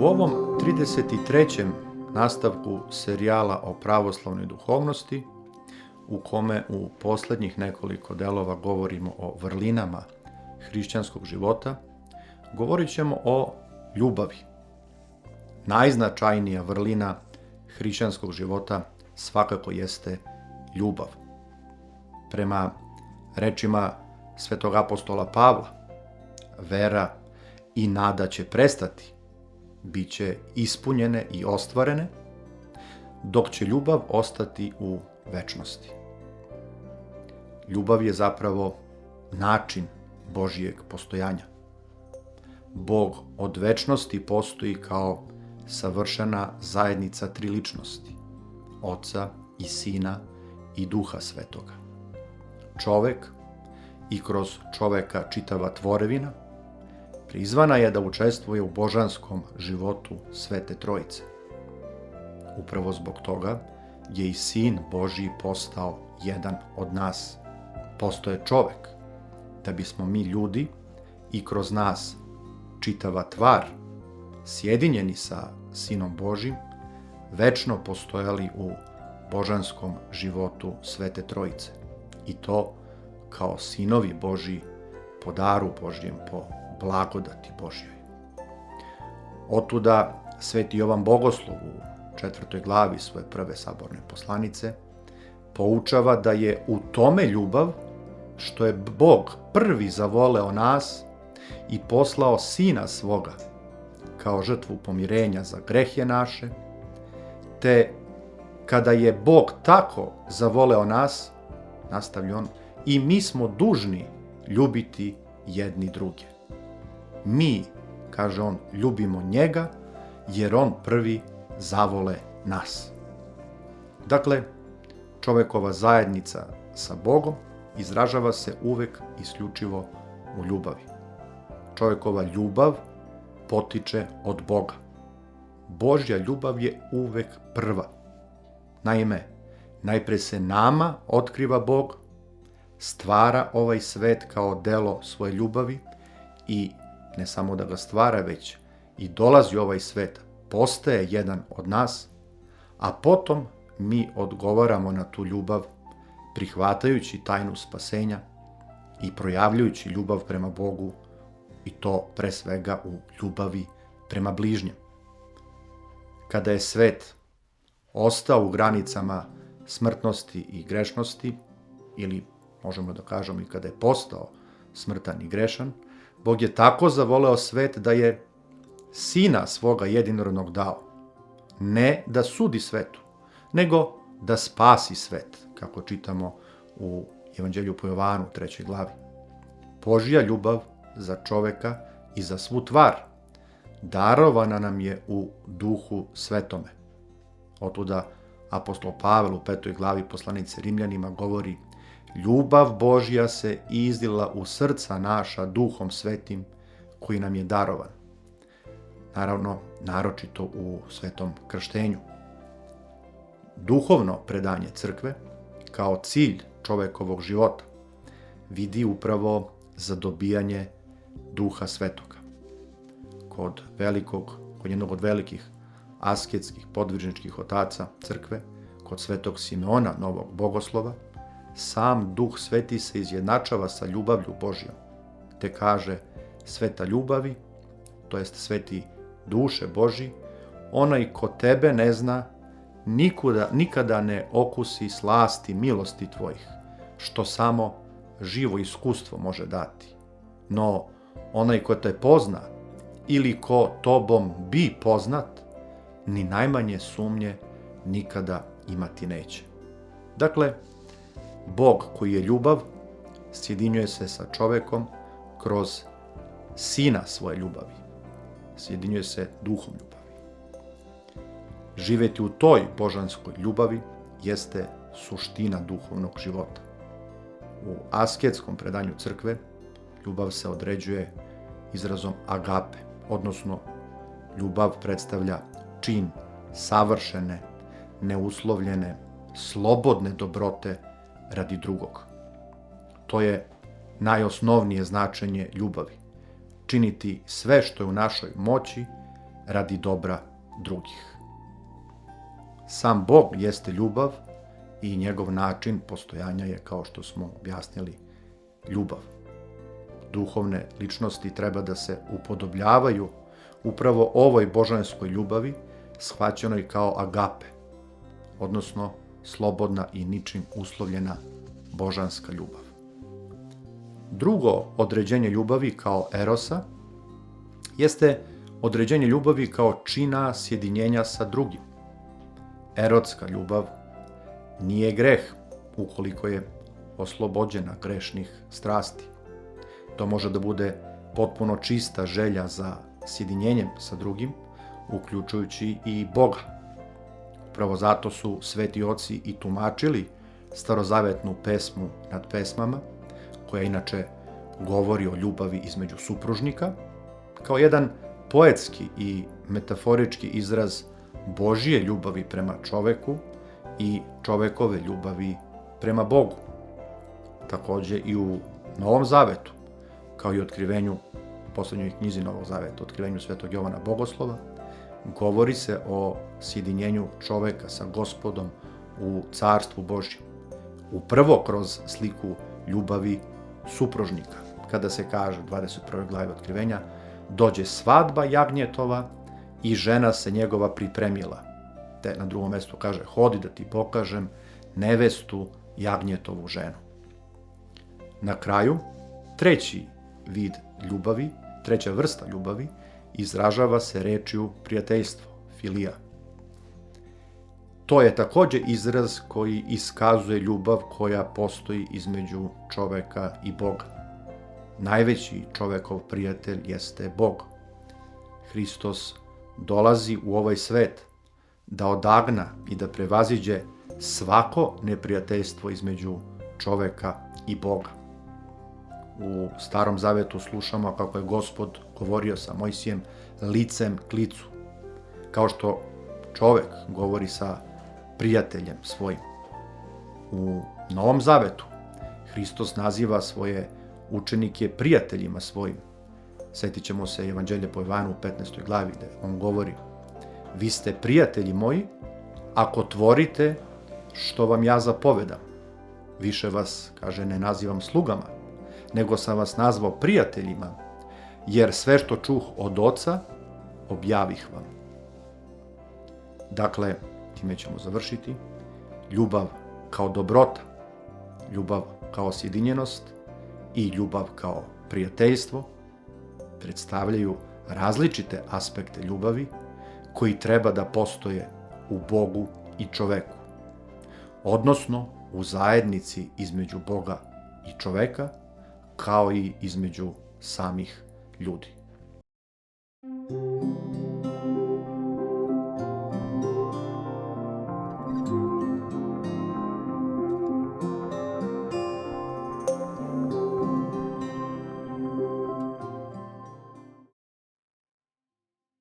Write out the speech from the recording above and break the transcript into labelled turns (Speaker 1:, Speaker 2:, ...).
Speaker 1: U ovom 33. nastavku serijala o pravoslavnoj duhovnosti, u kome u posljednjih nekoliko delova govorimo o vrlinama hrišćanskog života, govorit ćemo o ljubavi. Najznačajnija vrlina hrišćanskog života svakako jeste ljubav. Prema rečima svetog apostola Pavla, vera i nada će prestati, bit će ispunjene i ostvarene, dok će ljubav ostati u večnosti. Ljubav je zapravo način Božijeg postojanja. Bog od večnosti postoji kao savršena zajednica tri ličnosti, Oca i Sina i Duha Svetoga. Čovek i kroz čoveka čitava tvorevina prizvana je da učestvuje u božanskom životu Svete Trojice. Upravo zbog toga je i Sin Božji postao jedan od nas. Postao je čovek, da bismo mi ljudi i kroz nas čitava tvar, sjedinjeni sa Sinom Božjim, večno postojali u božanskom životu Svete Trojice. I to kao sinovi Božji po daru Božjem, po blagodati Božjoj. Otuda sveti Jovan Bogoslov u 4. glavi svoje prve saborne poslanice poučava da je u tome ljubav što je Bog prvi zavoleo nas i poslao Sina svoga kao žrtvu pomirenja za grehe naše, te kada je Bog tako zavoleo nas, nastavlja on, i mi smo dužni ljubiti jedni druge. Mi, kaže on, ljubimo njega jer on prvi zavole nas. Dakle, čovekova zajednica sa Bogom izražava se uvek isključivo u ljubavi. Čovekova ljubav potiče od Boga. Božja ljubav je uvek prva. Naime, najpre se nama otkriva Bog, stvara ovaj svet kao delo svoje ljubavi i ne samo da ga stvara, već i dolazi u ovaj svet, postaje jedan od nas, a potom mi odgovaramo na tu ljubav prihvatajući tajnu spasenja i projavljujući ljubav prema Bogu, i to pre svega u ljubavi prema bližnjem. Kada je svet ostao u granicama smrtnosti i grešnosti, ili možemo da kažemo i kada je postao smrtan i grešan, Bog je tako zavoleo svet da je Sina svoga jedinorodnog dao, ne da sudi svetu, nego da spasi svet, kako čitamo u Evanđelju po Jovanu, 3. glavi. Božja ljubav za čoveka i za svu tvar darovana nam je u Duhu Svetome. Otuda apostol Pavel u 5. glavi poslanice Rimljanima govori: ljubav Božja se izlila u srca naša Duhom Svetim koji nam je darovan. Naravno, naročito u svetom krštenju. Duhovno predanje crkve, kao cilj čovekovog života, vidi upravo zadobijanje Duha Svetoga. Kod jednog od velikih asketskih podvižničkih otaca crkve, kod svetog Simeona Novog Bogoslova, sam Duh Sveti se izjednačava sa ljubavlju Božjom, te kaže: sveta ljubavi, to jest sveti duše Božji, onaj ko tebe ne zna, nikada ne okusi slasti milosti tvojih, što samo živo iskustvo može dati. No, onaj ko te pozna ili ko tobom bi poznat, ni najmanje sumnje nikada imati neće. Dakle, Bog koji je ljubav sjedinjuje se sa čovekom kroz Sina svoje ljubavi. Sjedinjuje se duhom ljubavi. Živeti u toj božanskoj ljubavi jeste suština duhovnog života. U asketskom predanju crkve ljubav se određuje izrazom agape, odnosno ljubav predstavlja čin savršene, neuslovljene, slobodne dobrote radi drugog. To je najosnovnije značenje ljubavi. Činiti sve što je u našoj moći radi dobra drugih. Sam Bog jeste ljubav i njegov način postojanja je, kao što smo objasnili, ljubav. Duhovne ličnosti treba da se upodobljavaju upravo ovoj božanskoj ljubavi, shvaćenoj kao agape, odnosno slobodna i ničim uslovljena božanska ljubav. Drugo određenje ljubavi kao erosa jeste određenje ljubavi kao čina sjedinjenja sa drugim. Erotska ljubav nije greh ukoliko je oslobođena grešnih strasti. To može da bude potpuno čista želja za sjedinjenjem sa drugim, uključujući i Boga. Upravo zato su sveti oci i tumačili starozavetnu pesmu nad pesmama, koja inače govori o ljubavi između supružnika, kao jedan poetski i metaforički izraz Božije ljubavi prema čoveku i čovekove ljubavi prema Bogu. Takođe i u Novom Zavetu, kao i otkrivenju, poslednjoj knjizi Novog Zaveta, otkrivenju svetog Jovana Bogoslova, govori se o sjedinjenju čoveka sa Gospodom u Carstvu Božjem. Upravo kroz sliku ljubavi supružnika, kada se kaže u 21. glavi otkrivenja: dođe svadba jagnjetova i žena se njegova pripremila. Te na drugom mestu kaže: hodi da ti pokažem nevestu jagnjetovu ženu. Na kraju, treći vid ljubavi, treća vrsta ljubavi, izražava se rečju prijateljstvo, filija. To je takođe izraz koji iskazuje ljubav koja postoji između čoveka i Boga. Najveći čovekov prijatelj jeste Bog. Hristos dolazi u ovaj svet da odagna i da prevaziđe svako neprijateljstvo između čoveka i Boga. U Starom Zavetu slušamo kako je Gospod govorio sa Mojsijem licem k licu, kao što čovek govori sa prijateljem svojim. U Novom Zavetu Hristos naziva svoje učenike prijateljima svojim. Setit ćemo se Evanđelja po Jovanu u 15. glavi, gde on govori: vi ste prijatelji moji ako tvorite što vam ja zapovedam. Više vas, kaže, ne nazivam slugama, nego sam vas nazvao prijateljima, jer sve što čuh od Oca objavih vam. Dakle, time ćemo završiti. Ljubav kao dobrota, ljubav kao sjedinjenost i ljubav kao prijateljstvo predstavljaju različite aspekte ljubavi koji treba da postoje u Bogu i čoveku, odnosno u zajednici između Boga i čoveka, kao i između samih ljudi.